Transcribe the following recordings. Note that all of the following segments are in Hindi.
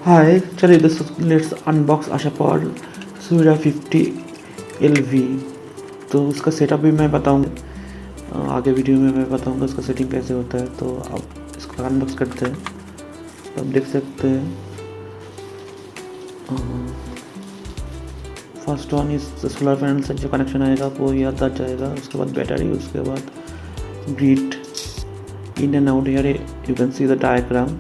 हाय, चलिए लेट्स अनबॉक्स आशापॉड सूर्या 50 LV। तो उसका सेटअप भी मैं बताऊँगा, आगे वीडियो में मैं बताऊँगा उसका सेटिंग कैसे होता है। तो अब इसको अनबॉक्स करते हैं। तो आप देख सकते हैं, फर्स्ट वन इस सोलर पैनल से जो कनेक्शन आएगा वो ये अंदर जाएगा। उसके बाद बैटरी, उसके बाद grid in and out. Here you can see the diagram.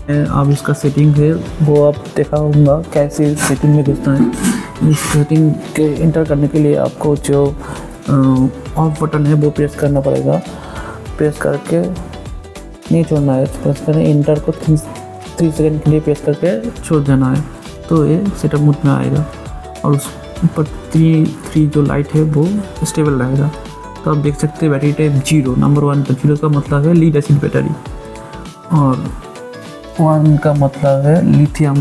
अब इसका सेटिंग है वो आप देखा होगा कैसे सेटिंग में घुसना है। इस सेटिंग के इंटर करने के लिए आपको जो ऑफ बटन है वो प्रेस करना पड़ेगा। प्रेस करके नहीं छोड़ना है, प्रेस करें इंटर को 3 सेकंड के लिए प्रेस करके छोड़ देना है, तो ये सेटअप मोड में आएगा। और उस ऊपर 3 जो लाइट है वो स्टेबल रहेगा। तो आप देख सकते हैं बैटरी टाइप 0, नंबर 1 पर 0 का मतलब है लीड एसिड बैटरी, और 1 का मतलब है लिथियम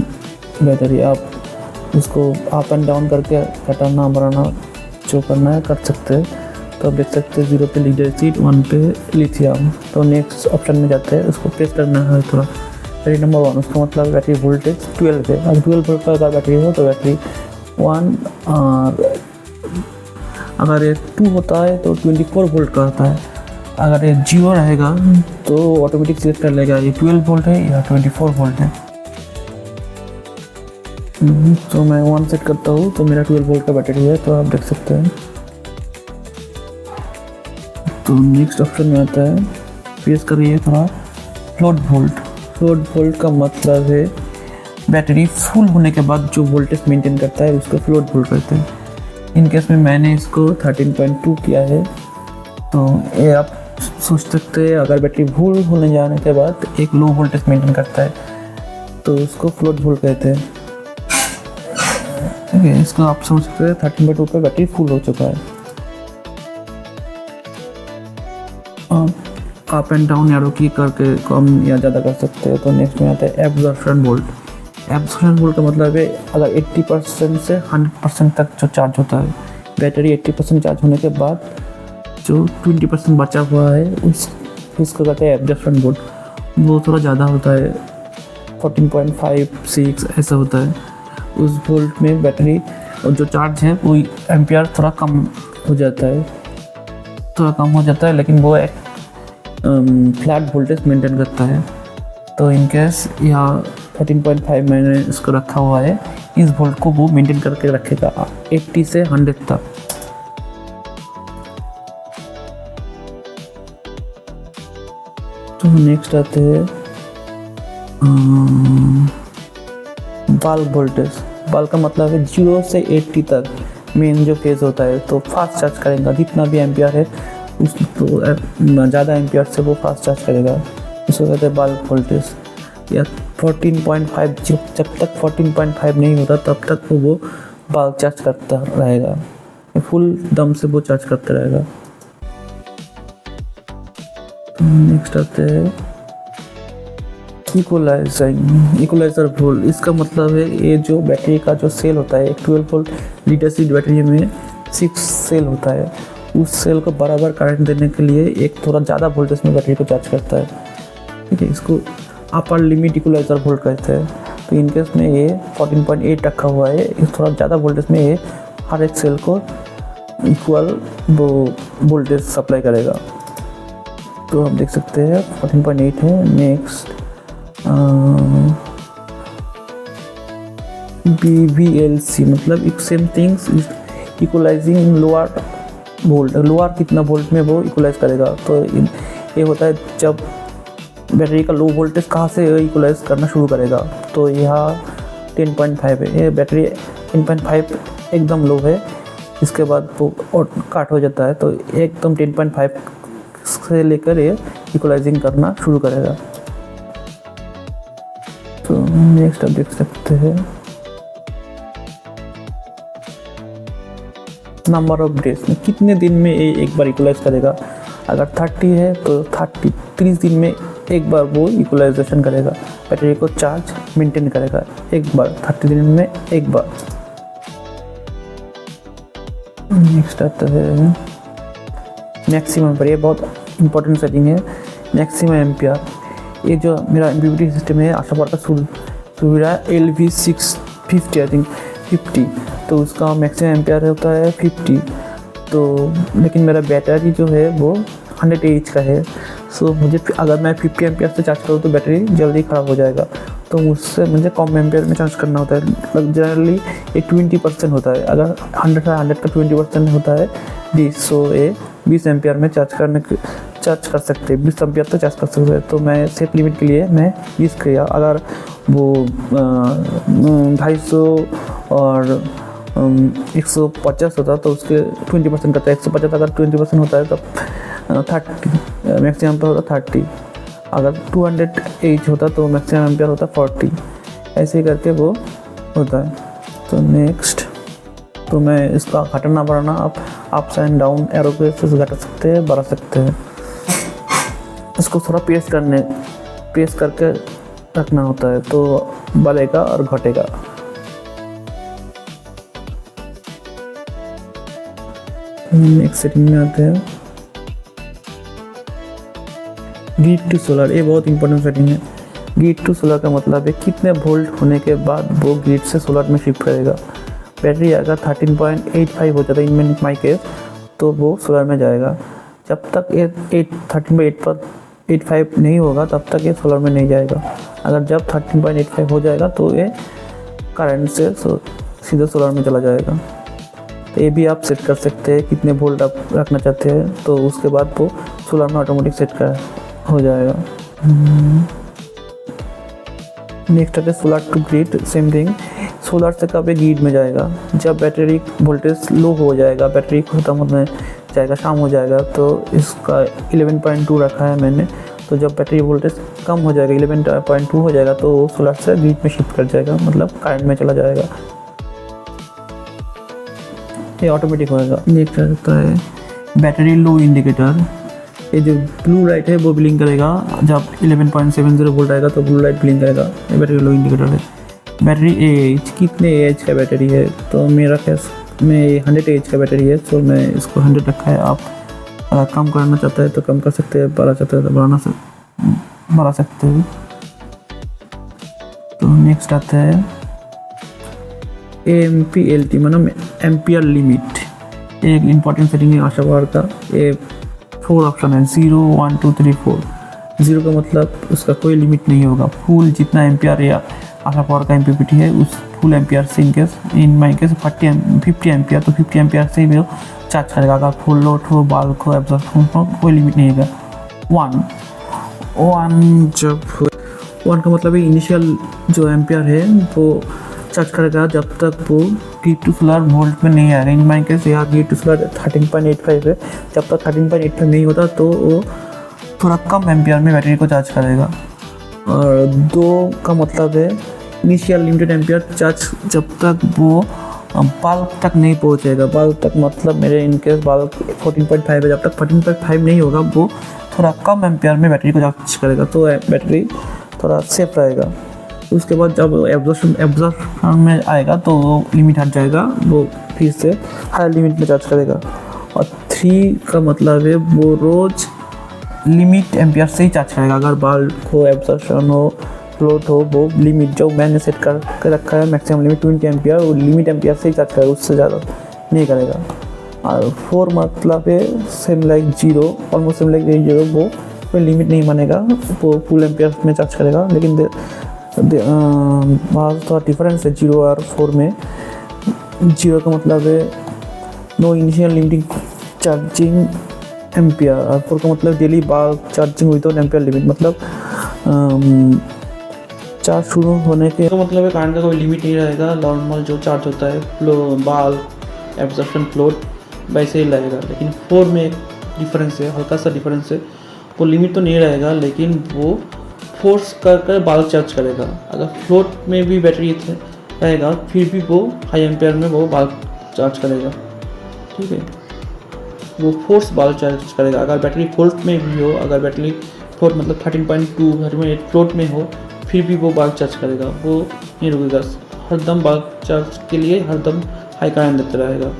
बैटरी। आप उसको अप एंड डाउन करके घटाना बढ़ाना जो करना है कर सकते हैं। तो आप देख सकते हैं 0 पे लीड एसिड, 1 पे लिथियम। तो नेक्स्ट ऑप्शन में जाते हैं, उसको प्रेस करना है थोड़ा। बैटरी नंबर 1, उसका मतलब बैटरी वोल्टेज 12 है। अगर 12 वोल्ट का अगर बैटरी हो तो बैटरी 1, और अगर ये 2 होता है तो 24 वोल्ट का होता है। अगर ये 0 रहेगा तो ऑटोमेटिक सिलेक्ट कर लेगा ये 12 वोल्ट है या 24 वोल्ट है। तो मैं 1 सेट करता हूँ तो मेरा 12 वोल्ट का बैटरी है, तो आप देख सकते हैं। तो नेक्स्ट ऑप्शन में आता है, प्रेस करिए थोड़ा फ्लोट वोल्ट। फ्लोट वोल्ट का मतलब है बैटरी फुल होने के बाद जो वोल्टेज मेंटेन करता है उसको फ्लोट वोल्ट कहते हैं। इन केस में मैंने इसको 13.2 किया है। तो ये आप सोच सकते हैं अगर बैटरी फुल होने जाने के बाद एक लो वोल्टेज मेंटेन करता है तो उसको फ्लोट वोल्ट कहते हैं। ठीक है, इसको आप समझ सकते हैं 13.2 पर बैटरी फुल हो चुका है। अप एंड डाउन एरो की करके कम या ज़्यादा कर सकते हैं। तो नेक्स्ट में आता है एब्जॉर्प्शन वोल्ट। एब्जॉर्प्शन वोल्ट का मतलब है अगर 80% से 100% तक जो चार्ज होता है, बैटरी 80% चार्ज होने के बाद जो 20% बचा हुआ है उसको कहते हैं एब्जॉर्प्शन वोल्ट। वो थोड़ा ज़्यादा होता है, 14.56 ऐसा होता है। उस वोल्ट में बैटरी और जो चार्ज है वो एम्पियर थोड़ा कम हो जाता है, लेकिन वो एक फ्लैट वोल्टेज मेंटेन करता है। तो इन केस यहाँ 14.5 मैंने इसको रखा हुआ है, इस वोल्ट को वो मेंटेन करके रखेगा 80 से 100 तक। तो नेक्स्ट आते हैं बल्ब वोल्टेज। बल्ब का मतलब है 0 से 80 तक मेन जो फेज होता है, तो फास्ट चार्ज करेगा। जितना भी एम्पियर है उस तो ज़्यादा एम्पियर से वो फास्ट चार्ज करेगा, उसको कहते हैं बल्ब वोल्टेज। या 14.5, जब तक 14.5 नहीं होता तब तक वो बल्ब चार्ज करता रहेगा, फुल दम से वो चार्ज करता रहेगा। नेक्स्ट आते हैं इक्वलाइजर वोल्ट। इसका मतलब है ये जो बैटरी का जो सेल होता है, एक 12 वोल्ट लीड एसिड बैटरी में 6 सेल होता है। उस सेल को बराबर करंट देने के लिए एक थोड़ा ज़्यादा वोल्टेज में बैटरी को चार्ज करता है। ठीक है, इसको अपर लिमिट इक्वलाइजर वोल्ट कहते हैं। तो इन केस में ये 14.8 रखा हुआ है, इस थोड़ा ज़्यादा वोल्टेज में ये हर एक सेल को इक्वल वो वोल्टेज सप्लाई करेगा। तो आप देख सकते हैं 14.8 है। नेक्स्ट BVLC मतलब एक same things equalising lower volt. Lower कितना वोल्ट में वो इक्वलाइज करेगा। तो ये होता है जब बैटरी का लो वोल्टेज कहाँ से इक्वलाइज करना शुरू करेगा। तो यहाँ 10.5 है, ये बैटरी 10.5 एकदम लो है, इसके बाद वो और काट हो जाता है। तो एकदम 10.5 से लेकर ये इक्वलाइजिंग करना शुरू करेगा। तो नेक्स्ट आप देख सकते हैं नंबर ऑफ डेज में कितने दिन में ये एक बार इक्वलाइज करेगा। अगर 30 है तो 30 दिन में एक बार वो इक्वलाइजेशन करेगा, बैटरी को चार्ज मेंटेन करेगा एक बार 30 दिन में एक बार। नेक्स्ट आता है मैक्सिमम पर, ये बहुत इंपॉर्टेंट सेटिंग है, मैक्सिमम एम्पियर। ये जो मेरा MPPT सिस्टम है आशा पावर का सुविरा LV650 आई थिंक 50, तो उसका मैक्सिमम एम्पियर होता है 50। तो लेकिन मेरा बैटरी जो है वो 100 AH का है। सो मुझे अगर मैं 50 एम्पियर से चार्ज करूँ तो बैटरी जल्दी ख़राब हो जाएगा, तो उससे मुझे कम एम्पियर में चार्ज करना होता है। मतलब जनरली ये 20% होता है, अगर 100 का 20% होता है 20 एम्पियर में चार्ज कर सकते हैं, 20 एम्पियर तक चार्ज कर सकते हैं। तो मैं सेफ लिमिट के लिए मैं 20 किया। अगर वो 250 और 150 होता तो उसके 20% करता है। 150 अगर 20% होता है तब 30 मैक्सिमम पर होता 30। अगर 200 AH होता तो मैक्सिमम एम्पियर होता 40। ऐसे ही करके वो होता है। तो नेक्स्ट, तो मैं इसका घटाना बढ़ाना आप अप्स एंड डाउन एरो के से घटा सकते हैं, बढ़ा सकते हैं। इसको थोड़ा प्रेस करके रखना होता है तो बढ़ेगा और घटेगा। नेक्स्ट सेटिंग में आते हैं ग्रिड टू सोलर। ये बहुत इंपॉर्टेंट सेटिंग है। ग्रिड टू सोलर का मतलब है कितने वोल्ट होने के बाद वो ग्रिड से सोलर में शिफ्ट करेगा। बैटरी अगर 13.85 हो जाता है इन माई केस तो वो सोलर में जाएगा। जब तक ये 13.85 नहीं होगा तब तक ये सोलर में नहीं जाएगा। अगर जब 13.85 हो जाएगा तो ये करंट से सीधे सोलर में चला जाएगा। तो ये भी आप सेट कर सकते हैं कितने वोल्ट आप रखना चाहते हैं, तो उसके बाद वो सोलर में ऑटोमेटिक सेट हो जाएगा। नेक्स्ट है solar to grid. Same thing, solar से कब ग्रिड में जाएगा जब बैटरी वोल्टेज लो हो जाएगा, बैटरी खत्म होने जाएगा, शाम हो जाएगा। तो इसका 11.2 रखा है मैंने। तो जब बैटरी वोल्टेज कम हो जाएगा 11.2 हो जाएगा तो सोलर से ग्रिड में शिफ्ट कर जाएगा, मतलब करंट में चला जाएगा। ये ऑटोमेटिक होएगा। नेक्स्ट रहता है बैटरी लो इंडिकेटर। ये जो ब्लू लाइट है वो ब्लिंक करेगा जब 11.70 वोल्ट आएगा तो ब्लू लाइट ब्लिंक करेगा। ये बैटरी लो इंडिकेटर है। बैटरी AH, कितने AH का बैटरी है, तो मेरा केस में 100 AH का बैटरी है, तो मैं इसको 100 रखा है। आप अगर कम करना चाहते हैं तो कम कर सकते हैं, बढ़ा चाहते हैं तो बढ़ा सकते हैं। तो नेक्स्ट आता है AMPLT मतलब एम्पियर लिमिट। एक इम्पॉर्टेंट सेटिंग है आशा पावर का। ये 4 ऑप्शन है, 0, 1, 2, 3, 4। 0 का मतलब उसका कोई लिमिट नहीं होगा। फुल जितना एम्पियर या आशा पावर का MPPT है उस फुल एम्पियर से इन माई केस 50 एम्पियर, तो 50 एम्पियर से ही वो चार्ज करेगा। अगर फुल लोड हो, बल्क हो, एब्जॉर्प्शन हो, कोई लिमिट नहीं होगा। 1 का मतलब इनिशियल जो एम्पियर है वो चार्ज करेगा जब तक वो ग्रिड टू सोलर वोल्ट में नहीं आएगा। इन माई केस यहाँ ग्रिड टू सोलर 13.85 है। जब तक 13.85 नहीं होता तो वो थोड़ा कम एम्पियर में बैटरी को चार्ज करेगा। और 2 का मतलब है इनिशियल लिमिटेड एम्पियर चार्ज जब तक वो बल्क तक नहीं पहुँचेगा। बल्क तक मतलब मेरे इनकेस बल्क 14.5 है, जब तक 14.5 नहीं होगा वो थोड़ा कम एम्पियर में बैटरी को चार्ज करेगा, तो बैटरी थोड़ा सेफ रहेगा। उसके बाद जब एब्जॉर्प्शन में आएगा तो लिमिट हट जाएगा, वो फिर से हाई लिमिट में चार्ज करेगा। और 3 का मतलब है वो रोज़ लिमिट एम्पियर से ही चार्ज करेगा। अगर बल्क हो, एब्जॉर्प्शन हो, फ्लोट हो, वो लिमिट जो मैंने सेट कर रखा है मैक्सिमम लिमिट 20 एम्पियर, वो लिमिट एम्पियर से ही चार्ज करेगा, उससे ज़्यादा नहीं करेगा। और 4 मतलब है same like 0, almost same like 0, वो कोई लिमिट नहीं मानेगा, वो फुल एम्पियर में चार्ज करेगा। लेकिन बहुत थोड़ा डिफरेंस है 0 और 4 में। 0 का मतलब है no initial limiting charging ampere, और 4 का मतलब daily bulk charging without ampere limit. मतलब चार्ज शुरू होने के तो मतलब करंट का कोई लिमिट नहीं रहेगा। नॉर्मल जो चार्ज होता है बल्क एब्जॉर्प्शन फ्लोट वैसे ही लगेगा। लेकिन 4 में एक डिफरेंस है, हल्का सा डिफरेंस है। वो लिमिट तो नहीं रहेगा लेकिन वो फोर्स कर बल्क चार्ज करेगा। अगर फ्लोट में भी बैटरी रहेगा फिर भी वो हाई एम्पियर में वो बल्क चार्ज करेगा। ठीक है, वो फोर्स बल्क चार्ज करेगा। अगर बैटरी फ्लोट में भी हो, अगर बैटरी फ्लोट मतलब 13.2 फ्लोट में हो, फिर भी वो बल्क चार्ज करेगा, वो नहीं रुकेगा। हरदम बल्क चार्ज के लिए हरदम हाई करंट देते रहेगा।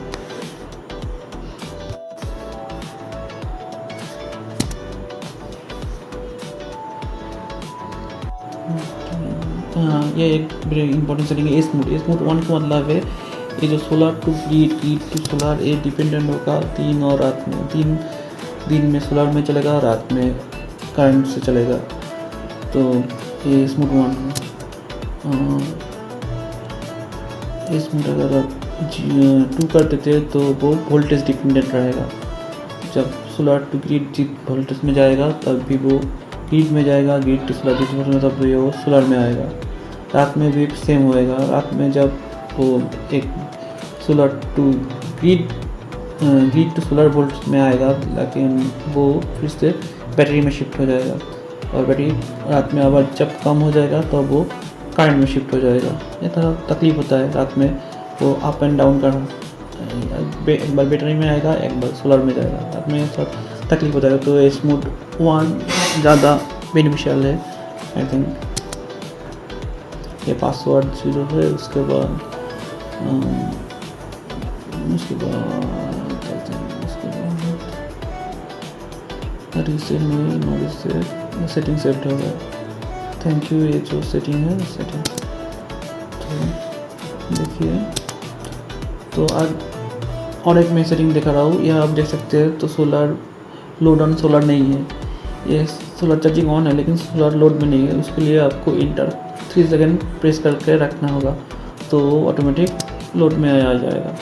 हाँ, ये एक बड़ी इंपॉर्टेंट सेटिंग है स्मूथ 1 का मतलब है ये जो solar to grid to solar ये डिपेंडेंट होगा दिन और रात में। दिन में सोलर में चलेगा, रात में करंट से चलेगा। तो ये स्मूथ 1 है। इसमें अगर आप 2 कर देते तो वो वोल्टेज डिपेंडेंट रहेगा। जब सोलर टू ग्रिड वोल्टेज में जाएगा तब भी वो ग्रिड में जाएगा, ग्रिड टू सोलर में तब भी वो सोलर में आएगा। रात में भी सेम होएगा। रात में जब वो एक solar to grid to solar volt में आएगा, लेकिन वो फिर से बैटरी में शिफ्ट हो जाएगा और बैटरी रात में आवाज़ जब कम हो जाएगा तो वो करंट में शिफ्ट हो जाएगा। ये थोड़ा तकलीफ होता है रात में वो अप एंड डाउन करना। एक बार बैटरी में आएगा, एक बार सोलर में जाएगा, रात में थोड़ा तकलीफ होता है। तो ये स्मूथ 1 ज़्यादा बेनिफिशियल है आई थिंक। ये पासवर्ड 0 है। उसके बाद रीसेट में नोटिस सेटिंग सेट हो गया। Thank you. ये जो सेटिंग है सेटिंग तो देखिए। तो आज और एक मैं सेटिंग दिखा रहा हूँ। यह आप देख सकते हैं। तो सोलर लोड ऑन सोलर नहीं है, ये सोलर चार्जिंग ऑन है लेकिन सोलर लोड में नहीं है। उसके लिए आपको इंटर 3 सेकेंड प्रेस करके रखना होगा तो ऑटोमेटिक लोड में आ जाएगा।